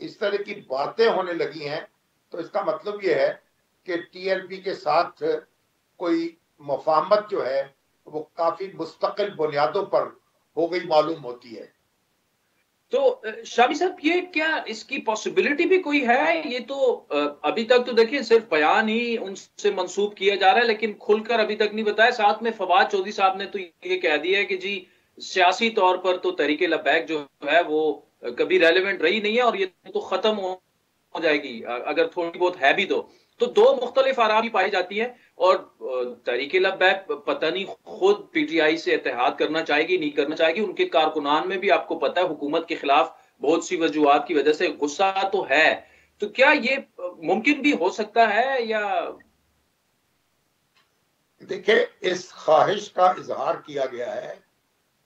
اس طرح کی باتیں ہونے لگی ہیں تو اس کا مطلب یہ ہے کہ ٹی ایل پی کے ساتھ کوئی مفاہمت جو ہے وہ کافی مستقل بنیادوں پر ہو گئی معلوم ہوتی ہے. تو شامی صاحب یہ کیا اس کی پاسبلٹی بھی کوئی ہے؟ یہ تو ابھی تک تو دیکھیں صرف بیان ہی ان سے منسوب کیا جا رہا ہے لیکن کھل کر ابھی تک نہیں بتایا. ساتھ میں فواد چودھری صاحب نے تو یہ کہہ دیا ہے کہ جی سیاسی طور پر تو تحریک لبیک جو ہے وہ کبھی ریلیونٹ رہی نہیں ہے اور یہ تو ختم ہو جائے گی اگر تھوڑی بہت ہے بھی. تو دو مختلف آراء پائی جاتی ہیں اور تحریک لبیک پتہ نہیں خود پی ٹی آئی سے اتحاد کرنا چاہے گی نہیں کرنا چاہے گی. ان کے کارکنان میں بھی آپ کو پتہ ہے حکومت کے خلاف بہت سی وجوہات کی وجہ سے غصہ تو ہے. تو کیا یہ ممکن بھی ہو سکتا ہے یا؟ دیکھیں اس خواہش کا اظہار کیا گیا ہے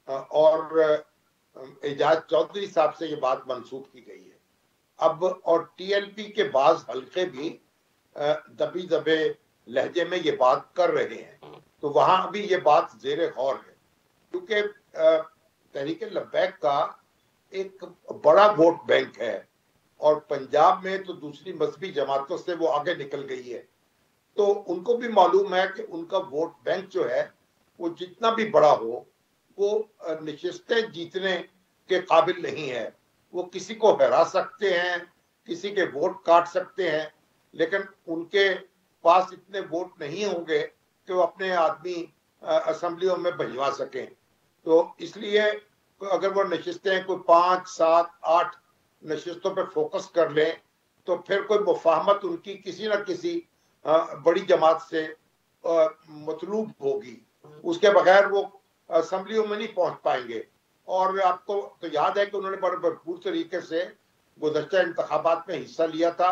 اور اعجاز چودھری صاحب سے یہ بات منسوخ کی گئی ہے. اب اور ٹی ایل پی کے بعض حلقے بھی دبی دبے لہجے میں یہ بات کر رہے ہیں تو وہاں ابھی یہ بات زیر غور ہے کیونکہ تحریک لبیک کا ایک بڑا ووٹ بینک ہے اور پنجاب میں تو دوسری مذہبی جماعتوں سے وہ آگے نکل گئی ہے. تو ان کو بھی معلوم ہے کہ ان کا ووٹ بینک جو ہے وہ جتنا بھی بڑا ہو وہ نشستیں جیتنے کے قابل نہیں ہے. وہ کسی کو ہرا سکتے ہیں, کسی کے ووٹ کاٹ سکتے ہیں, لیکن ان کے پاس اتنے ووٹ نہیں ہوں گے کہ وہ اپنے آدمی اسمبلیوں میں بھجوا سکیں. تو اس لیے اگر وہ نشستیں کوئی 5, 7, 8 نشستوں پہ فوکس کر لیں تو پھر کوئی مفاہمت ان کی کسی نہ کسی بڑی جماعت سے مطلوب ہوگی. اس کے بغیر وہ اسمبلیوں میں نہیں پہنچ پائیں گے. اور آپ کو تو یاد ہے کہ انہوں نے بڑے بھرپور طریقے سے گزشتہ انتخابات میں حصہ لیا تھا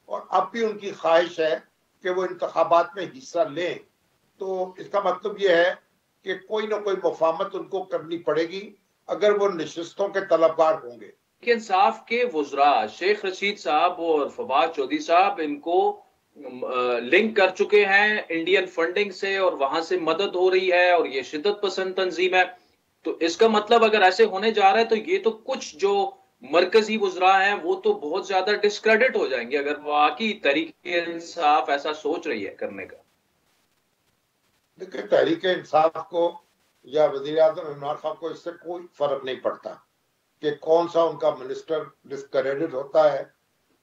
اور اب بھی ان کی خواہش ہے کہ وہ انتخابات میں حصہ لیں. تو اس کا مطلب یہ ہے کہ کوئی نہ کوئی مفاہمت ان کو کرنی پڑے گی اگر وہ نشستوں کے طلبگار ہوں گے. انصاف کے وزراء شیخ رشید صاحب اور فواد چودھری صاحب ان کو لنک کر چکے ہیں انڈین فنڈنگ سے اور وہاں سے مدد ہو رہی ہے اور یہ شدت پسند تنظیم ہے. تو اس کا مطلب اگر ایسے ہونے جا رہا ہے تو یہ تو کچھ جو مرکزی وزراء ہیں وہ تو بہت زیادہ ڈسکریڈٹ ہو جائیں گے اگر واقعی تحریک انصاف ایسا سوچ رہی ہے کرنے کا. دیکھیں تحریک انصاف کو یا وزیر اعظم عمران خان کو اس سے کوئی فرق نہیں پڑتا کہ کون سا ان کا منسٹر ڈسکریڈٹ ہوتا ہے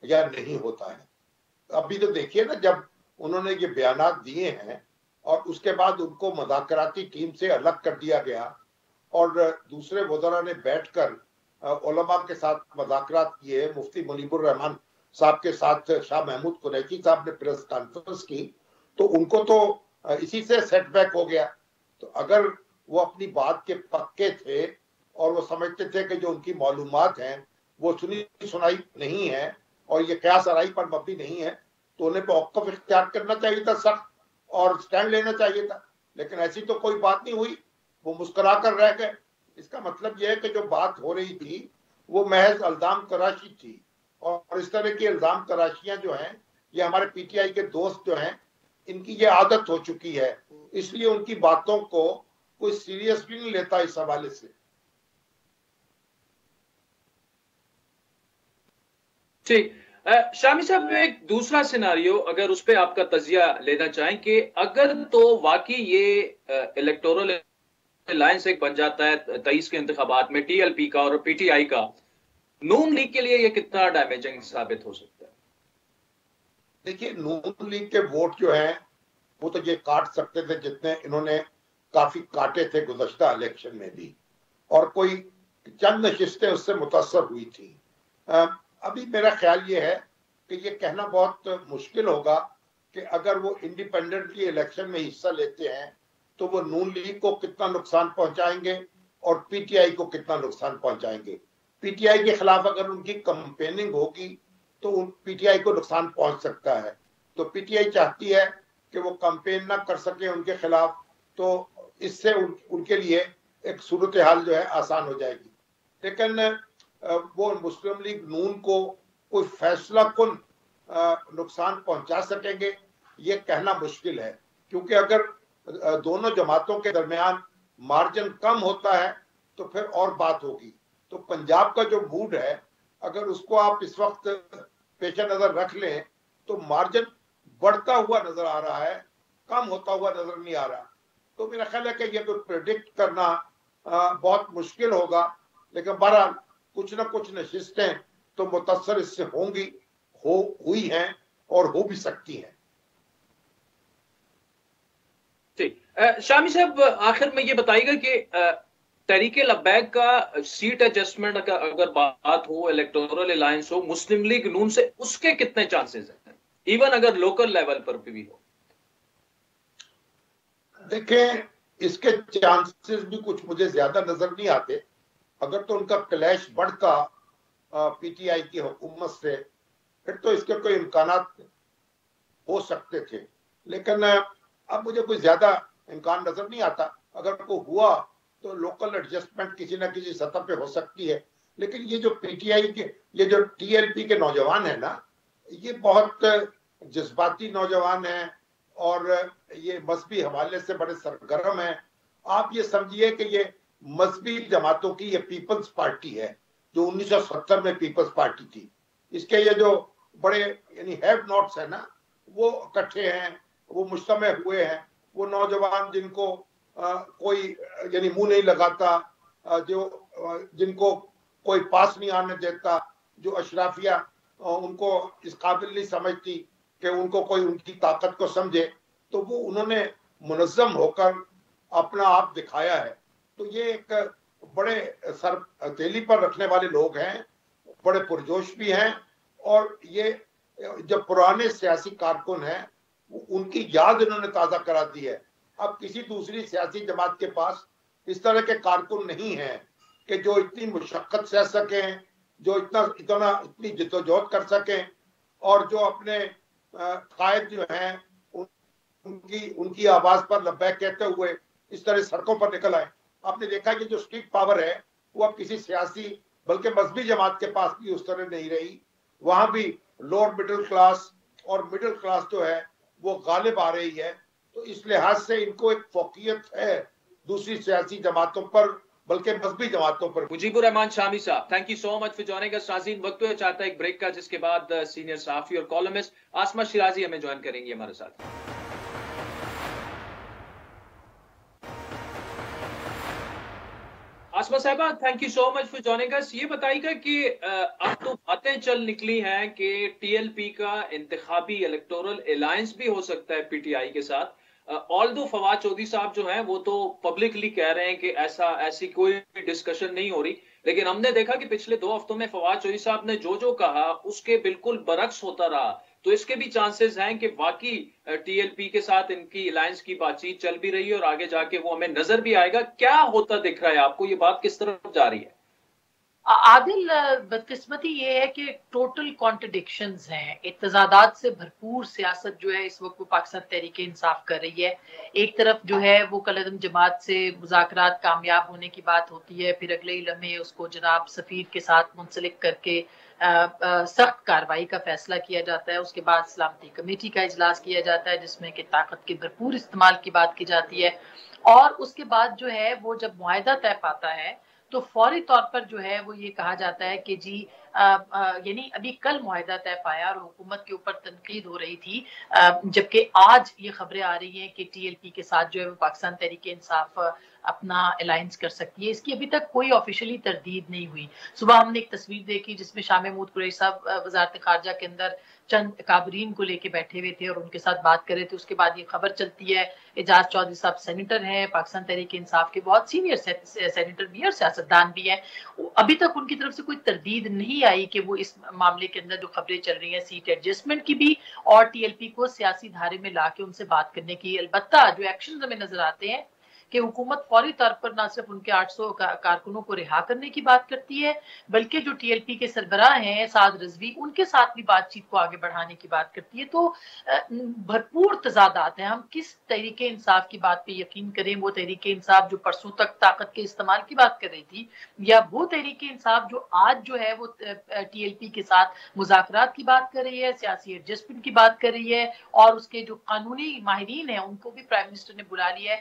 یا نہیں ہوتا ہے. ابھی تو دیکھیے نا جب انہوں نے یہ بیانات دیے ہیں اور اس کے بعد ان کو مذاکراتی ٹیم سے الگ کر دیا گیا اور دوسرے وزراء نے بیٹھ کر علماء کے ساتھ مذاکرات کیے. مفتی منیب الرحمان صاحب کے ساتھ شاہ محمود قریشی صاحب نے پریس کانفرنس کی تو ان کو تو اسی سے سیٹ بیک ہو گیا. تو اگر وہ اپنی بات کے پکے تھے اور وہ سمجھتے تھے کہ جو ان کی معلومات ہیں وہ سنی سنائی نہیں ہے اور یہ قیاس آرائی پر مبنی نہیں ہے تو انہیں توقف اختیار کرنا چاہیے تھا سخت اور سٹینڈ لینا چاہیے تھا. لیکن ایسی تو کوئی بات نہیں ہوئی, وہ مسکرا کر رہ گئے. اس کا مطلب یہ ہے کہ جو بات ہو رہی تھی وہ محض الزام تراشی تھی اور اس طرح کی الزام تراشیاں جو ہیں یہ ہمارے پی ٹی آئی کے دوست جو ہیں ان کی یہ عادت ہو چکی ہے, اس لیے ان کی باتوں کو کوئی سیریس بھی نہیں لیتا اس حوالے سے. ٹھیک. شامی صاحب ایک دوسرا سیناریو اگر اس پہ آپ کا تجزیہ لینا چاہیں کہ اگر تو واقعی یہ الیکٹورل الائنس ایک بن جاتا ہے 23 کے انتخابات میں ٹی ایل پی کا اور پی ٹی آئی کا, نون لیگ کے لیے یہ کتنا ڈیمیجنگ ثابت ہو سکتا ہے؟ دیکھیے نون لیگ کے ووٹ جو ہیں وہ تو یہ کاٹ سکتے تھے جتنے انہوں نے کافی کاٹے تھے گزشتہ الیکشن میں بھی اور کوئی چند نشستیں اس سے متاثر ہوئی تھی. ابھی میرا خیال یہ ہے کہ یہ کہنا بہت مشکل ہوگا کہ اگر وہ انڈیپینڈنٹلی الیکشن میں حصہ لیتے ہیں تو وہ نون لیگ کو کتنا نقصان پہنچائیں گے اور پی ٹی آئی کو کتنا نقصان پہنچائیں گے. پی ٹی آئی کے خلاف اگر ان کی کمپیننگ ہوگی تو پی ٹی آئی کو نقصان پہنچ سکتا ہے. تو پی ٹی آئی چاہتی ہے کہ وہ کمپین نہ کر سکے ان کے خلاف, تو اس سے ان کے لیے ایک صورتحال جو ہے آسان ہو جائے گی. لیکن وہ مسلم لیگ نون کو کوئی فیصلہ کن نقصان پہنچا سکیں گے یہ کہنا مشکل ہے کیونکہ اگر دونوں جماعتوں کے درمیان مارجن کم ہوتا ہے تو پھر اور بات ہوگی. تو پنجاب کا جو موڈ ہے اگر اس کو آپ اس وقت پیش نظر رکھ لیں تو مارجن بڑھتا ہوا نظر آ رہا ہے، کم ہوتا ہوا نظر نہیں آ رہا. تو میرا خیال ہے کہ یہ تو پریڈکٹ کرنا بہت مشکل ہوگا، لیکن بہرحال کچھ نہ کچھ نشستیں تو متاثر اس سے ہوں گی، ہوئی ہیں اور ہو بھی سکتی ہیں. شامی صاحب آخر میں یہ بتائیے گا کہ تحریک لبیک کا سیٹ ایڈجسٹمنٹ کا اگر بات ہو، الیکٹورل الائنس ہو مسلم لیگ نون سے، اس کے کتنے چانسز ہیں ایون اگر لوکل لیول پر بھی ہو؟ دیکھیں اس کے چانسز بھی کچھ مجھے زیادہ نظر نہیں آتے. اگر تو ان کا کلیش بڑھتا پی ٹی آئی کی حکومت سے پھر تو اس کے کوئی امکانات ہو سکتے تھے، لیکن اب مجھے کوئی زیادہ امکان نظر نہیں آتا. اگر کوئی ہوا تو لوکل ایڈجسٹمنٹ کسی نہ کسی سطح پہ ہو سکتی ہے. لیکن یہ جو پی ٹی آئی کے، یہ جو ٹی ایل پی کے نوجوان ہیں نا، یہ بہت جذباتی نوجوان ہیں اور یہ مذہبی حوالے سے بڑے سرگرم ہیں. آپ یہ سمجھیے کہ یہ مذہبی جماعتوں کی یہ پیپلز پارٹی ہے جو 1970 میں پیپلز پارٹی تھی. اس کے یہ جو بڑے یعنی ہیو ناٹس ہیں نا، وہ اکٹھے ہیں، وہ مجتمع ہوئے ہیں. وہ نوجوان جن کو کوئی یعنی منہ نہیں لگاتا، جن کو کوئی پاس نہیں آنے دیتا، جو اشرافیہ ان کو اس قابل نہیں سمجھتی کہ ان کو کوئی ان کی طاقت کو سمجھے، تو وہ انہوں نے منظم ہو کر اپنا آپ دکھایا ہے. تو یہ ایک بڑے سر تیلی پر رکھنے والے لوگ ہیں، بڑے پرجوش بھی ہیں، اور یہ جب پرانے سیاسی کارکن ہیں ان کی یاد انہوں نے تازہ کرا دی ہے. اب کسی دوسری سیاسی جماعت کے پاس اس طرح کے کارکن نہیں ہیں کہ جو اتنی مشقت سہ سکیں، جو اتنی جدوجہد کر سکیں، اور جو اپنے قائد جو ہیں ان کی آواز پر لبیک کہتے ہوئے اس طرح سڑکوں پر نکل آئے. آپ نے دیکھا کہ جو اسٹریٹ پاور ہے وہ اب کسی سیاسی بلکہ مذہبی جماعت کے پاس بھی اس طرح نہیں رہی. وہاں بھی لوور مڈل کلاس اور مڈل کلاس جو ہے وہ غالب آ رہی ہے. تو اس لحاظ سے ان کو ایک فوقیت ہے دوسری سیاسی جماعتوں پر بلکہ مذہبی جماعتوں پر. مجیب الرحمان شامی صاحب، thank you so much for joining us. ناظرین وقت ہو چاہتا ہے ایک بریک کا، جس کے بعد سینئر صحافی اور کالمسٹ آسما شیرازی ہمیں جوائن کریں گی ہمارے ساتھ. آسما صاحبہ thank you so much for joining us. یہ بتائیے گا کہ اب تو باتیں چل نکلی ہیں کہ ٹی ایل پی کا انتخابی الیکٹورل الائنس بھی ہو سکتا ہے پی ٹی آئی کے ساتھ. آلدو فواد چودھری صاحب جو ہیں وہ تو پبلکلی کہہ رہے ہیں کہ ایسی کوئی ٹڈسکشن نہیں ہو رہی، لیکن ہم نے دیکھا کہ پچھلے 2 ہفتوں میں فواد چودھری صاحب نے جو کہا اس کے بالکل برعکس ہوتا رہا. تو اس کے بھی چانسز ہیں کہ واقعی ٹی ایل پی کے ساتھ ان کی الائنس کی بات چیت چل بھی رہی ہے اور آگے جا کے وہ ہمیں نظر بھی آئے گا. کیا ہوتا دکھ رہا ہے آپ کو؟ یہ بات کس طرف جا رہی ہے؟ عادل، بدقسمتی یہ ہے کہ ٹوٹل کانٹرڈکشنز ہیں، اتضادات سے بھرپور سیاست جو ہے اس وقت وہ پاکستان تحریک انصاف کر رہی ہے. ایک طرف جو ہے وہ کالعدم جماعت سے مذاکرات کامیاب ہونے کی بات ہوتی ہے، پھر اگلے ہی لمحے اس کو جناب سفیر کے ساتھ منسلک کر کے سخت کارروائی کا فیصلہ کیا جاتا ہے. اس کے بعد سلامتی کمیٹی کا اجلاس کیا جاتا ہے جس میں کہ طاقت کے بھرپور استعمال کی بات کی جاتی ہے، اور اس کے بعد جو ہے وہ جب معاہدہ طے پاتا ہے تو فوری طور پر جو ہے وہ یہ کہا جاتا ہے کہ جی یعنی ابھی کل معاہدہ طے پایا اور حکومت کے اوپر تنقید ہو رہی تھی، جبکہ آج یہ خبریں آ رہی ہیں کہ ٹی ایل پی کے ساتھ جو ہے وہ پاکستان تحریک انصاف اپنا الائنس کر سکتی ہے. اس کی ابھی تک کوئی آفیشلی تردید نہیں ہوئی. صبح ہم نے ایک تصویر دیکھی جس میں شاہ محمود قریشی صاحب وزارت خارجہ کے اندر چند اکابرین کو لے کے بیٹھے ہوئے تھے اور ان کے ساتھ بات کر رہے تھے. اس کے بعد یہ خبر چلتی ہے اعجاز چودھری صاحب سینیٹر ہیں پاکستان تحریک انصاف کے، بہت سینئر سینیٹر بھی اور سیاستدان بھی ہیں. ابھی تک ان کی طرف سے کوئی تردید نہیں آئی کہ وہ اس معاملے کے اندر جو خبریں چل رہی ہیں سیٹ ایڈجسٹمنٹ کی بھی اور ٹی ایل پی کو سیاسی دھارے میں لا کے ان سے بات کرنے کی. البتہ جو ایکشنز ہمیں نظر آتے ہیں کہ حکومت فوری طور پر نہ صرف ان کے 800 کارکنوں کو رہا کرنے کی بات کرتی ہے بلکہ جو ٹی ایل پی کے سربراہ ہیں سعد رضوی ان کے ساتھ بھی بات چیت کو آگے بڑھانے کی بات کرتی ہے. تو بھرپور تضادات ہیں. ہم کس تحریک انصاف کی بات پہ یقین کریں؟ وہ تحریک انصاف جو پرسوں تک طاقت کے استعمال کی بات کر رہی تھی، یا وہ تحریک انصاف جو آج جو ہے وہ ٹی ایل پی کے ساتھ مذاکرات کی بات کر رہی ہے، سیاسی ایڈجسٹمنٹ کی بات کر رہی ہے، اور اس کے جو قانونی ماہرین ہیں ان کو بھی پرائم منسٹر نے بلا لیا ہے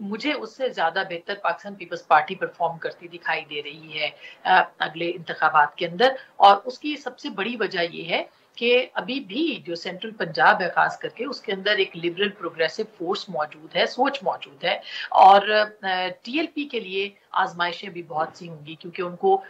مجھے اس سے زیادہ بہتر پاکستان پیپلز پارٹی پرفارم کرتی دکھائی دے رہی ہے اگلے انتخابات کے اندر، اور اس کی سب سے بڑی وجہ یہ ہے کہ ابھی بھی جو سینٹرل پنجاب ہے خاص کر کے، اس کے اندر ایک لبرل پروگریسو فورس موجود ہے، سوچ موجود ہے، اور ٹی ایل پی کے لیے آزمائشیں بھی بہت سی ہوں گی، کیونکہ ان کو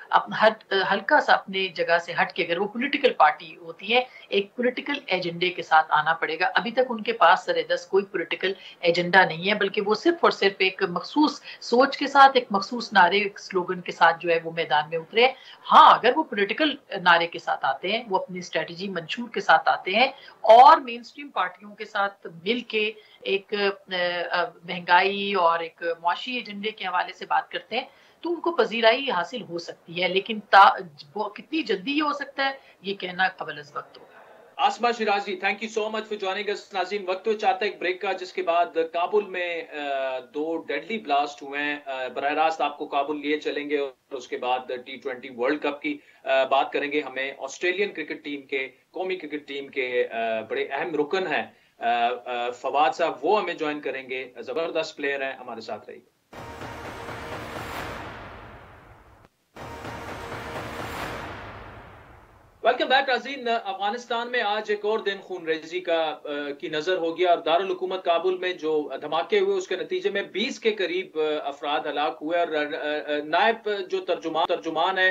ہلکا سا اپنے جگہ سے ہٹ کے، اگر وہ پولیٹیکل پارٹی ہوتی ہے، ایک پولیٹیکل ایجنڈے کے ساتھ آنا پڑے گا۔ ابھی تک ان کے پاس سر دست کوئی پولیٹیکل ایجنڈا نہیں ہے، بلکہ وہ صرف اور صرف ایک مخصوص سوچ کے ساتھ، ایک مخصوص نعرے، ایک سلوگن کے ساتھ جو ہے وہ میدان میں اترے۔ ہاں، اگر وہ پولیٹیکل نعرے کے ساتھ آتے ہیں، وہ اپنی اسٹریٹجی منشور کے ساتھ آتے ہیں اور مین سٹریم پارٹیوں کے ساتھ مل کے ایک مہنگائی اور ایک معاشی ایجنڈے کے حوالے سے بات کرتے ہیں، تو ان کو پذیرائی حاصل ہو سکتی ہے، لیکن کتنی جلدی یہ ہو سکتا ہے یہ کہنا قبل از وقت ہوگا۔ Asma Shirazi, thank you so much for joining us. ناظرین، وقت تو چاہتا ہے ایک بریک کا، جس کے بعد کابل میں 2 ڈیڈلی بلاسٹ ہوئے ہیں۔ براہ راست آپ کو کابل لیے چلیں گے اور اس کے بعد T20 ورلڈ کپ کی بات کریں گے۔ ہمیں آسٹریلین کرکٹ ٹیم کے، قومی کرکٹ ٹیم کے بڑے اہم رکن ہیں فواد صاحب، وہ ہمیں جوائن کریں گے، زبردست پلیئر ہیں، ہمارے ساتھ رہیے۔ ویلکم بیک ناظرین۔ افغانستان میں آج ایک اور دن خون ریزی کی نظر ہو گیا، اور دارالحکومت کابل میں جو دھماکے ہوئے اس کے نتیجے میں 20 کے قریب افراد ہلاک ہوئے، اور نائب جو ترجمان ہے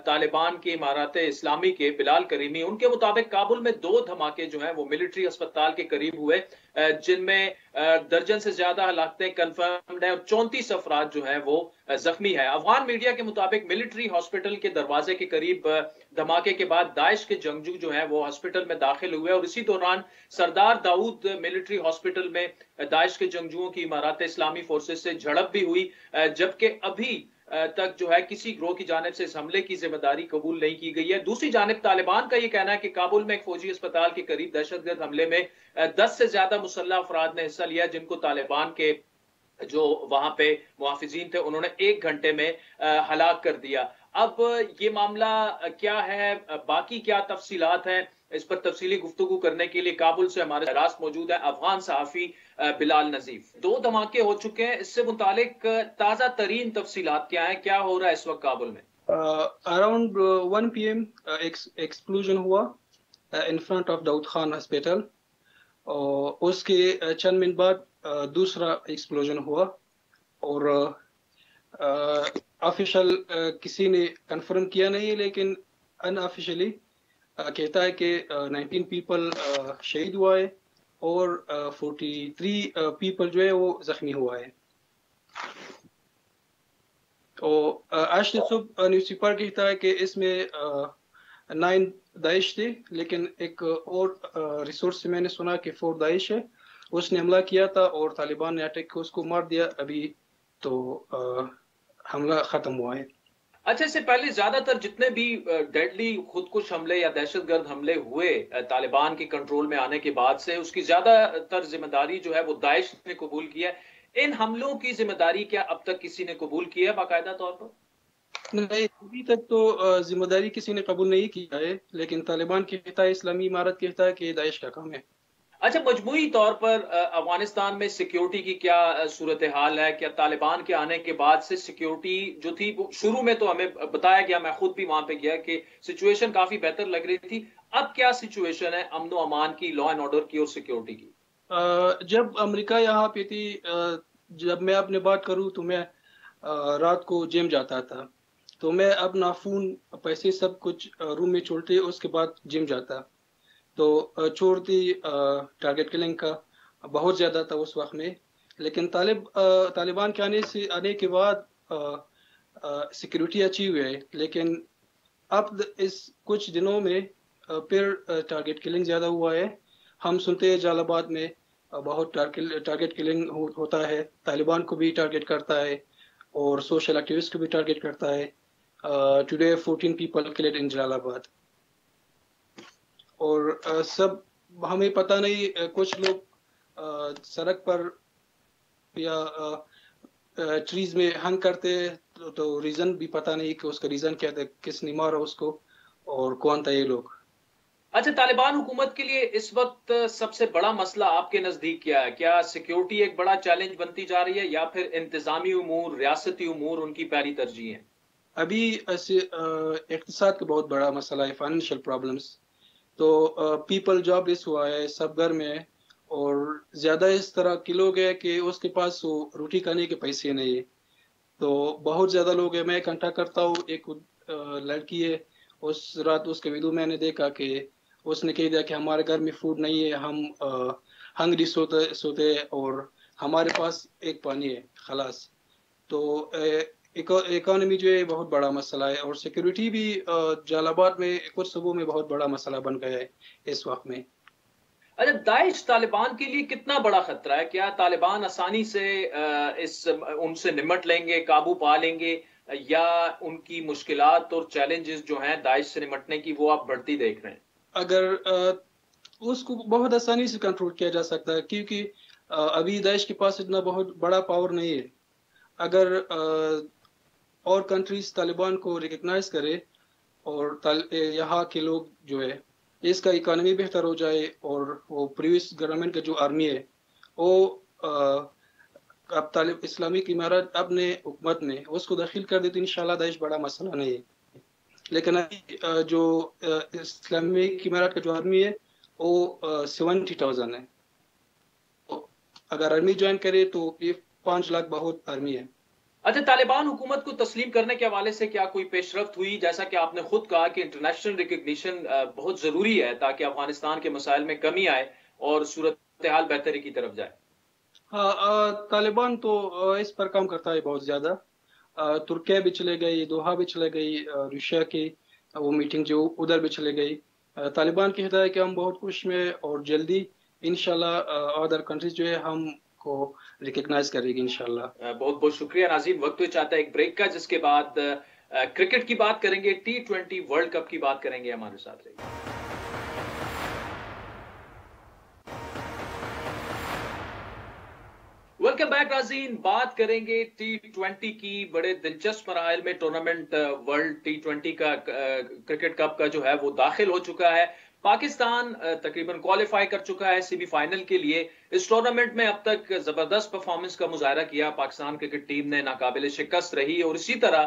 طالبان کی امارات اسلامی کے، بلال کریمی، ان کے مطابق کابل میں 2 دھماکے جو ہیں وہ ملٹری اسپتال کے قریب ہوئے، جن میں درجن سے زیادہ ہلاکتیں کنفرمڈ ہیں اور 34 افراد جو ہیں وہ زخمی ہیں۔ افغان میڈیا کے مطابق ملٹری ہاسپٹل کے دروازے کے قریب دھماکے کے بعد داعش کے جنگجو جو ہیں وہ ہاسپٹل میں داخل ہوئے، اور اسی دوران سردار داؤد ملٹری ہاسپٹل میں داعش کے جنگجوؤں کی امارات اسلامی فورسز سے جھڑپ بھی ہوئی، جبکہ ابھی تک جو ہے کسی گروہ کی جانب سے اس حملے کی ذمہ داری قبول نہیں کی گئی ہے۔ دوسری جانب طالبان کا یہ کہنا ہے کہ کابل میں ایک فوجی اسپتال کے قریب دہشت گرد حملے میں 10 سے زیادہ مسلح افراد نے حصہ لیا، جن کو طالبان کے جو وہاں پہ محافظین تھے انہوں نے 1 گھنٹے میں ہلاک کر دیا۔ اب یہ معاملہ کیا ہے، باقی کیا تفصیلات ہیں، اس پر تفصیلی گفتگو کرنے کے لیے کابل سے ہمارے راست موجود ہے افغان صحافی بلال نظیف۔ 2 دھماکے ہو چکے ہیں، اس سے متعلق تازہ ترین تفصیلات کیا ہیں، کیا ہو رہا ہے اس وقت کابل میں؟ اراؤنڈ 1 PM ایکسپلوژن ہوا in front of Dawood Khan hospital, اور اس کے چند منٹ بعد دوسرا ایکسپلوژن ہوا، اور آفیشل کسی نے کنفرم کیا نہیں، لیکن ان آفیشلی کہتا ہے کہ 19 پیپل شہید ہوا ہے اور 43 پیپل جو ہے وہ زخمی ہوا ہے۔ تو آج صبح نیوز پیپر کہتا ہے کہ اس میں 9 داعش تھے، لیکن ایک اور ریسورس سے میں نے سنا کہ 4 داعش ہے، اس نے حملہ کیا تھا اور طالبان نے اٹیک کو اس کو مار دیا ابھی، تو حملہ ختم ہوا ہے۔ اچھا، اس سے پہلے زیادہ تر جتنے بھی ڈیڈلی خودکش حملے یا دہشت گرد حملے ہوئے طالبان کے کنٹرول میں آنے کے بعد سے، اس کی زیادہ تر ذمہ داری جو ہے وہ داعش نے قبول کیا ہے۔ ان حملوں کی ذمہ داری کیا اب تک کسی نے قبول کی ہے باقاعدہ طور پر؟ نہیں، ابھی تک تو ذمہ داری کسی نے قبول نہیں کیا ہے، لیکن طالبان کہتا ہے، اسلامی امارت کہتا ہے کہ یہ داعش کا کام ہے۔ اچھا، مجموعی طور پر افغانستان میں سیکیورٹی کی کیا صورتحال ہے؟ کیا طالبان کے آنے کے بعد سے سیکیورٹی جو تھی، شروع میں تو ہمیں بتایا گیا، میں خود بھی وہاں پہ گیا، کہ سچویشن کافی بہتر لگ رہی تھی، اب کیا سچویشن ہے امن و امان کی، لا اینڈ آرڈر کی اور سیکیورٹی کی؟ جب امریکہ یہاں پہ تھی، جب میں اپنے بات کروں تو میں رات کو جم جاتا تھا، تو میں اپنا فون، پیسے سب کچھ روم میں چھوڑتے، اس کے بعد جم جاتا، تو چھوڑتی ٹارگٹ کلنگ کا بہت زیادہ تھا اس وقت میں، لیکن طالبان کے آنے کے بعد سیکیورٹی اچھی ہوئی ہے، لیکن اب اس کچھ دنوں میں پھر ٹارگٹ کلنگ زیادہ ہوا ہے۔ ہم سنتے ہیں جلال آباد میں بہت ٹارگٹ کلنگ ہوتا ہے، طالبان کو بھی ٹارگٹ کرتا ہے اور سوشل ایکٹیوسٹ کو بھی ٹارگٹ کرتا ہے۔ ٹوڈے 14 پیپل کلڈ ان جلال آباد، اور سب ہمیں پتہ نہیں، کچھ لوگ سڑک پر یا ٹریز میں ہنگ کرتے، تو ریزن بھی پتہ نہیں کہ اس کا ریزن کیا تھا، کس نے مارا اس کو اور کون تھا یہ لوگ۔ اچھا، طالبان حکومت کے لیے اس وقت سب سے بڑا مسئلہ آپ کے نزدیک کیا ہے؟ کیا سیکیورٹی ایک بڑا چیلنج بنتی جا رہی ہے یا پھر انتظامی امور، ریاستی امور ان کی پہلی ترجیح ہیں؟ ابھی ایسے اقتصاد کا بہت بڑا مسئلہ ہے، فائنینشیل پرابلمس. تو پیپل جاب لیس ہوا ہے، سب گھر میں، اور زیادہ اس طرح کے لوگ ہیں کہ اس کے پاس وہ روٹی کھانے کے پیسے نہیں ہے. تو بہت زیادہ لوگ ہیں. میں کنٹیکٹ کرتا ہوں، ایک لڑکی ہے، اس رات اس کے ویڈیو میں نے دیکھا کہ اس نے کہہ دیا کہ ہمارے گھر میں فوڈ نہیں ہے، ہم ہنگری سوتے اور ہمارے پاس ایک پانی ہے خلاص. تو اکانومی جو ہے بہت بڑا مسئلہ ہے، اور سیکیورٹی بھی جلال آباد میں کچھ صوبوں میں بہت بڑا مسئلہ بن گیا ہے اس وقت میں. اچھا، داعش طالبان کے لیے کتنا بڑا خطرہ ہے؟ کیا طالبان آسانی سے ان سے نمٹ لیں گے، قابو پا لیں گے، یا ان کی مشکلات اور چیلنجز جو ہیں داعش سے نمٹنے کی وہ آپ بڑھتی دیکھ رہے ہیں؟ اگر اس کو بہت آسانی سے کنٹرول کیا جا سکتا ہے، کیونکہ ابھی داعش کے پاس اتنا بہت بڑا پاور نہیں ہے. اگر اور کنٹریز طالبان کو ریکگنائز کرے اور یہاں کے لوگ جو ہے اس کا اکانومی بہتر ہو جائے، اور وہ پریویس گورنمنٹ کا جو آرمی ہے وہ اب اسلامی امارات اپنے حکومت میں اس کو داخل کر دے تو انشاءاللہ داعش بڑا مسئلہ نہیں ہے. لیکن ابھی جو اسلامی امارات کا جو آرمی ہے وہ 70,000 ہے. اگر آرمی جوائن کرے تو یہ 5 لاکھ بہت آرمی ہے. اچھا، طالبان حکومت کو تسلیم کرنے کے حوالے سے کیا کوئی پیش رفت ہوئی؟ جیسا کہ آپ نے خود کہا کہ انٹرنیشنل ریکگنیشن بہت ضروری ہے تاکہ افغانستان کے مسائل میں کمی آئے اور صورتحال بہتری کی طرف جائے. ہاں، طالبان تو اس پر کام کرتا ہے بہت زیادہ. ترکیہ بھی چلے گئی، دوحہ بھی چلے گئی، روسیا کی وہ میٹنگ جو ادھر بھی چلے گئی. طالبان کی ہدایت کہ ہم بہت خوش میں، اور جلدی انشاءاللہ ادر کنٹریز جو ہے ہم کو ریکگنائز کرے گی انشاءاللہ. بہت بہت شکریہ ناظرین. وقت چاہتا ہے ایک بریک کا، جس کے بعد کرکٹ کی بات کریں گے، T20 ورلڈ کپ کی بات کریں گے. ہمارے ساتھ رہیے. ویلکم بیک ناظرین. بات کریں گے T20 کی. بڑے دلچسپ مراحل میں ٹورنامنٹ ورلڈ T20 کا کرکٹ کپ کا جو ہے وہ داخل ہو چکا ہے. پاکستان تقریباً کوالیفائی کر چکا ہے سیمی فائنل کے لیے. اس ٹورنامنٹ میں اب تک زبردست پرفارمنس کا مظاہرہ کیا پاکستان کرکٹ ٹیم نے، ناقابل شکست رہی، اور اسی طرح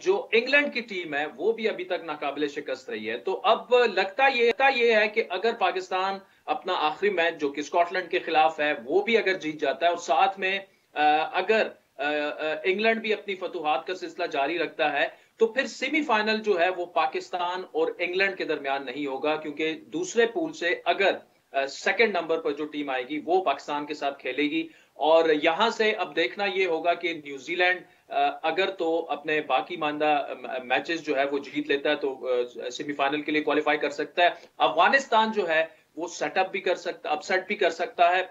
جو انگلینڈ کی ٹیم ہے وہ بھی ابھی تک ناقابل شکست رہی ہے. تو ب لگتا یہ ہے کہ اگر پاکستان اپنا آخری میچ جو کہ اسکاٹ لینڈ کے خلاف ہے وہ بھی اگر جیت جاتا ہے، اور ساتھ میں اگر انگلینڈ بھی اپنی فتوحات کا سلسلہ جاری رکھتا ہے، تو پھر سیمی فائنل جو ہے وہ پاکستان اور انگلینڈ کے درمیان نہیں ہوگا، کیونکہ دوسرے پول سے اگر سیکنڈ نمبر پر جو ٹیم آئے گی وہ پاکستان کے ساتھ کھیلے گی. اور یہاں سے اب دیکھنا یہ ہوگا کہ نیوزی لینڈ اگر تو اپنے باقی ماندہ میچز جو ہے وہ جیت لیتا ہے تو سیمی فائنل کے لیے کوالیفائی کر سکتا ہے. افغانستان جو ہے وہ سیٹ اپ بھی کر سکتا، اپسیٹ بھی کر سکتا ہے،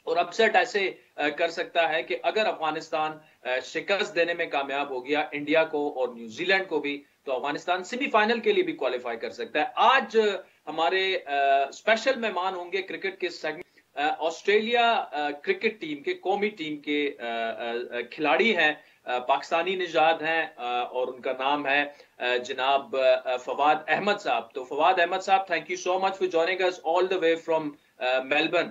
اور اپسیٹ ایسے کر سکتا ہے کہ اگر افغانستان شکست دینے میں کامیاب ہو گیا انڈیا کو اور نیوزی لینڈ کو بھی، تو افغانستان سیمی فائنل کے لیے بھی کوالیفائی کر سکتا ہے. آج ہمارے اسپیشل مہمان ہوں گے کرکٹ کے سیگمنٹ. آسٹریلیا کرکٹ ٹیم کے قومی ٹیم کے کھلاڑی ہیں، پاکستانی نژاد ہیں، اور ان کا نام ہے جناب فواد احمد صاحب. تو فواد احمد صاحب، thank you so much for joining us all the way from Melbourne.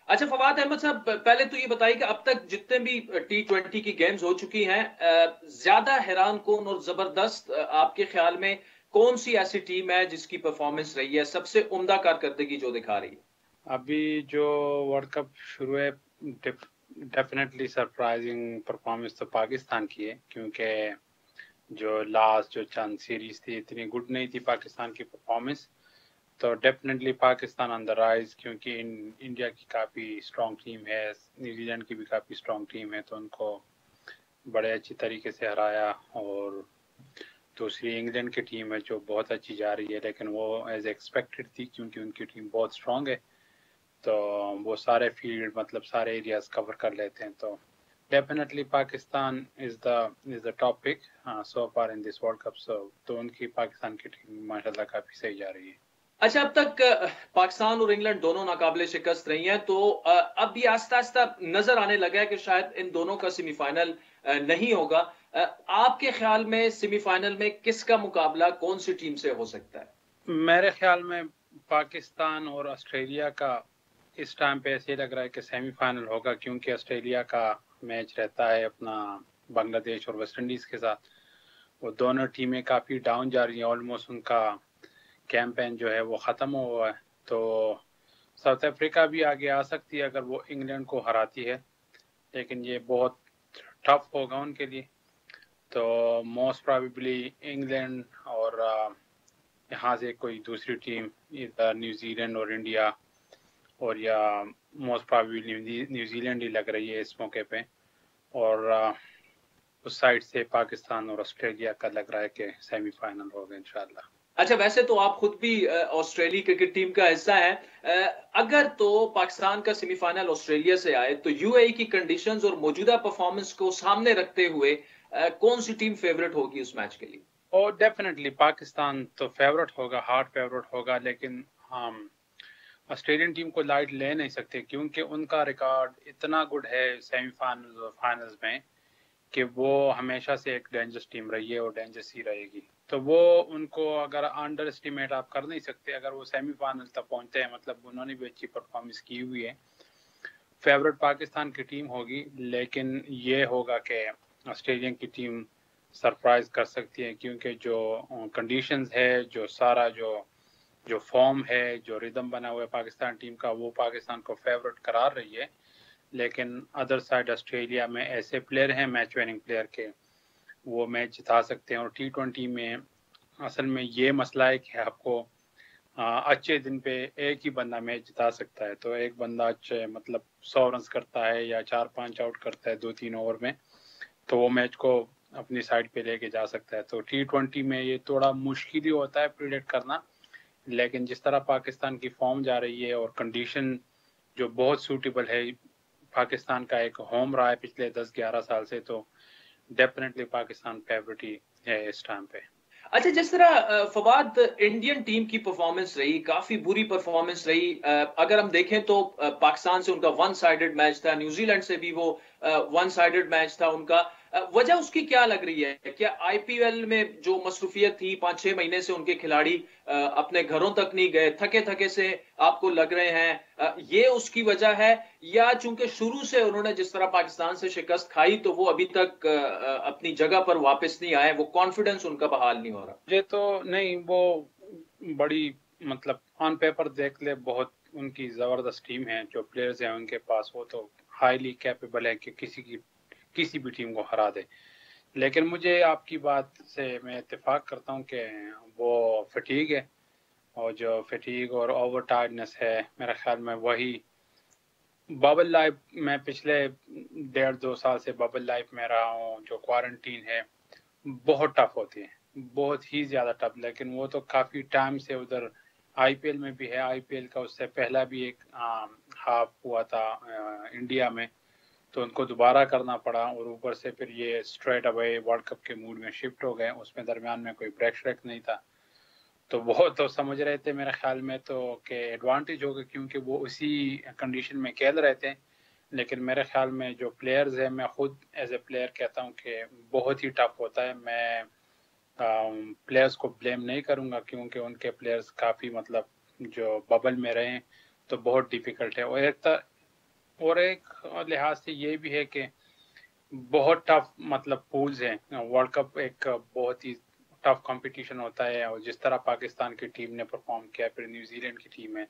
اچھا فواد احمد صاحب، پہلے تو یہ بتائیے کہ اب تک جتنے بھی T20 کی گیمز ہو چکی ہیں، زیادہ حیران کون اور زبردست آپ کے خیال میں کون سی ایسی ٹیم ہے جس کی پرفارمنس رہی ہے سب سے عمدہ کارکردگی جو دکھا رہی ہے؟ ابھی جو ورلڈ کپ شروع ہے، ڈیفینیٹلی سرپرائزنگ پرفارمنس تو پاکستان کی ہے، کیونکہ جو لاسٹ جو چند سیریز تھی اتنی گڈ نہیں تھی پاکستان کی پرفارمنس. تو definitely Pakistan on the rise, کیونکہ انڈیا کی کافی اسٹرانگ ٹیم ہے، نیوزی لینڈ کی بھی کافی اسٹرانگ ٹیم ہے، تو ان کو بڑے اچھی طریقے سے ہرایا. اور دوسری انگلینڈ کی ٹیم ہے جو بہت اچھی جا رہی ہے، لیکن وہ ایز ایکسپیکٹڈ تھی کیونکہ ان کی ٹیم بہت اسٹرانگ ہے، تو وہ سارے فیلڈ مطلب سارے ایریاز کور کر لیتے ہیں. تو definitely Pakistan is the top pick so for in this world cup. تو ان کی پاکستان کی ٹیم ماشاءاللہ کافی صحیح جا رہی ہے. اچھا، اب تک پاکستان اور انگلینڈ دونوں ناقابل شکست رہی ہیں، تو اب یہ آہستہ آہستہ نظر آنے لگا ہے کہ شاید ان دونوں کا سیمی فائنل نہیں ہوگا. آپ کے خیال میں سیمی فائنل میں کس کا مقابلہ کون سی ٹیم سے ہو سکتا ہے؟ میرے خیال میں پاکستان اور آسٹریلیا کا اس ٹائم پہ ایسے لگ رہا ہے کہ سیمی فائنل ہوگا، کیونکہ آسٹریلیا کا میچ رہتا ہے اپنا بنگلہ دیش اور ویسٹ انڈیز کے ساتھ. وہ دونوں ٹیمیں کافی ڈاؤن جا رہی ہیں، آلموسٹ ان کا کیمپین جو ہے وہ ختم ہوا ہے. تو ساؤتھ افریقہ بھی آگے آ سکتی ہے اگر وہ انگلینڈ کو ہراتی ہے، لیکن یہ بہت ٹف ہوگا ان کے لیے. تو موسٹ پرابیبلی انگلینڈ اور یہاں سے کوئی دوسری ٹیم ادھر نیوزی لینڈ اور انڈیا، اور یا موسٹ پرابیبلی نیوزی لینڈ ہی لگ رہی ہے اس موقع پہ، اور اس سائڈ سے پاکستان اور آسٹریلیا کا لگ رہا ہے کہ سیمی فائنل ہوگا انشاءاللہ. اچھا، ویسے تو آپ خود بھی آسٹریلی کرکٹ ٹیم کا حصہ ہیں، اگر تو پاکستان کا سیمی فائنل آسٹریلیا سے آئے تو یو اے ای کی کنڈیشنز اور موجودہ پرفارمنس کو سامنے رکھتے ہوئے کون سی ٹیم فیورٹ ہوگی اس میچ کے لیے؟ اور ڈیفینیٹلی پاکستان تو فیورٹ ہوگا، ہارڈ فیورٹ ہوگا، لیکن ہم آسٹریلین ٹیم کو لائٹ لے نہیں سکتے کیونکہ ان کا ریکارڈ اتنا گڈ ہے سیمی فائنل اور فائنلز میں کہ وہ ہمیشہ سے ایک ڈینجرس ٹیم رہی ہے اور ڈینجرس ہی رہے گی. تو وہ ان کو اگر انڈر اسٹیمیٹ آپ کر نہیں سکتے. اگر وہ سیمی فائنل تک پہنچتے ہیں مطلب انہوں نے بھی اچھی پرفارمنس کی ہوئی ہے. فیورٹ پاکستان کی ٹیم ہوگی، لیکن یہ ہوگا کہ آسٹریلین کی ٹیم سرپرائز کر سکتی ہے، کیونکہ جو کنڈیشنز ہے، جو سارا جو فارم ہے، جو ردم بنا ہوا ہے پاکستان ٹیم کا، وہ پاکستان کو فیورٹ قرار رہی ہے. لیکن ادر سائڈ آسٹریلیا میں ایسے پلیئر ہیں میچ ویننگ پلیئر کے، وہ میچ جتا سکتے ہیں. اور T20 میں اصل میں یہ مسئلہ ہے کہ آپ کو اچھے دن پہ ایک ہی بندہ میچ جتا سکتا ہے. تو ایک بندہ اچھے مطلب 100 رنز کرتا ہے یا 4-5 آؤٹ کرتا ہے 2-3 اوور میں، تو وہ میچ کو اپنی سائڈ پہ لے کے جا سکتا ہے. تو T20 میں یہ تھوڑا مشکل ہی ہوتا ہے پریڈکٹ کرنا، لیکن جس طرح پاکستان کی فارم جا رہی ہے اور کنڈیشن جو بہت سوٹیبل ہے، پاکستان کا ایک ہوم رہا ہے پچھلے 10-11 سال سے، تو ڈیفینیٹلی پاکستان فیورٹ ہی ہے اس ٹائم پہ. اچھا، جس طرح فواد انڈین ٹیم کی پرفارمنس رہی، کافی بری پرفارمنس رہی. اگر ہم دیکھیں تو پاکستان سے ان کا ون سائیڈڈ میچ تھا، نیوزی لینڈ سے بھی وہ ون سائیڈڈ میچ تھا ان کا. وجہ اس کی کیا لگ رہی ہے؟ کیا آئی پی ایل میں جو مصروفیت تھی 5-6 مہینے سے ان کے کھلاڑی اپنے گھروں تک نہیں گئے، تھکے تھکے سے آپ کو لگ رہے ہیں، یہ اس کی وجہ ہے؟ یا چونکہ شروع سے انہوں نے جس طرح پاکستان سے شکست کھائی تو وہ ابھی تک اپنی جگہ پر واپس نہیں آئے، وہ کانفیڈنس ان کا بحال نہیں ہو رہا؟ مجھے تو نہیں، وہ بڑی مطلب آن پیپر دیکھ لے بہت ان کی زبردست ٹیم ہے، جو پلیئرز ہیں ان کے پاس وہ تو ہائیلی کیپیبل ہے کہ کسی بھی ٹیم کو ہرا دے. لیکن مجھے آپ کی بات سے میں اتفاق کرتا ہوں کہ وہ فٹیگ ہے، اور جو فٹیگ اور اوور ٹائرڈنس ہے میرے خیال میں وہی ببل لائف میں پچھلے 1.5-2 سال سے ببل لائف میں رہا ہوں. جو کوارنٹین ہے بہت ٹف ہوتی ہے، بہت ہی زیادہ ٹف. لیکن وہ تو کافی ٹائم سے ادھر آئی پی ایل میں بھی ہے، آئی پی ایل کا اس سے پہلا بھی ایک ہاف ہوا تھا انڈیا میں، تو ان کو دوبارہ کرنا پڑا. اور اوپر سے پھر یہ اسٹریٹ اوے ورلڈ کپ کے موڈ میں شفٹ ہو گئے، اس میں درمیان میں کوئی بریک شریک نہیں تھا. تو وہ تو سمجھ رہے تھے میرے خیال میں تو کہ ایڈوانٹیج ہوگا، کیونکہ وہ اسی کنڈیشن میں کھیل رہے تھے. لیکن میرے خیال میں جو پلیئرز ہیں، میں خود ایز اے پلیئر کہتا ہوں کہ بہت ہی ٹف ہوتا ہے. میں پلیئرز کو بلیم نہیں کروں گا، کیونکہ ان کے پلیئرز کافی مطلب جو ببل میں رہے ہیں تو بہت ڈیفیکلٹ ہے. اور ایک لحاظ سے یہ بھی ہے کہ بہت ٹف مطلب پولز ہیں. ورلڈ کپ ایک بہت ہی ٹف کمپٹیشن ہوتا ہے، اور جس طرح پاکستان کی ٹیم نے پرفارم کیا، پھر نیوزی لینڈ کی ٹیم ہے،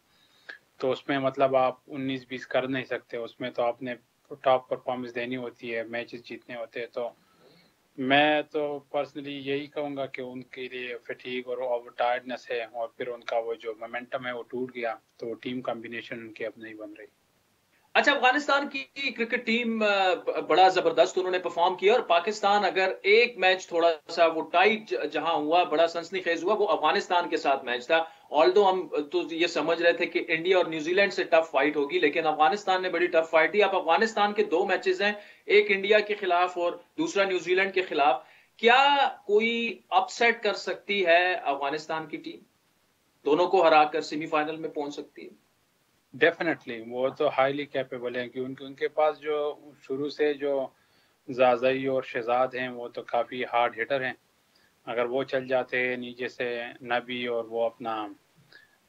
تو اس میں مطلب آپ 19-20 کر نہیں سکتے. اس میں تو آپ نے ٹاپ پرفارمنس دینی ہوتی ہے، میچز جیتنے ہوتے ہیں. تو میں تو پرسنلی یہی کہوں گا کہ ان کے لیے فٹیگ اور اوور ٹائرڈنس ہے، اور پھر ان کا وہ جو مومنٹم ہے وہ ٹوٹ گیا، تو ٹیم کمبینیشن ان کی اب نہیں بن رہی. اچھا، افغانستان کی کرکٹ ٹیم بڑا زبردست انہوں نے پرفارم کیا، اور پاکستان اگر ایک میچ تھوڑا سا وہ ٹائٹ جہاں ہوا، بڑا سنسنی خیز ہوا، وہ افغانستان کے ساتھ میچ تھا. آلدو ہم تو یہ سمجھ رہے تھے کہ انڈیا اور نیوزی لینڈ سے ٹف فائٹ ہوگی، لیکن افغانستان نے بڑی ٹف فائٹ دی. اب افغانستان کے 2 میچز ہیں، ایک انڈیا کے خلاف اور دوسرا نیوزی لینڈ کے خلاف. کیا کوئی اپ سیٹ کر سکتی ہے افغانستان کی ٹیم؟ دونوں کو ہرا کر سیمی فائنل میں پہنچ سکتی ہے؟ ڈیفینیٹلی وہ تو ہائیلی کیپیبل ہیں، کیونکہ ان کے پاس جو شروع سے جو زازئی اور شہزاد ہیں وہ تو کافی ہارڈ ہٹر ہیں. اگر وہ چل جاتے نیچے سے نبی اور وہ اپنا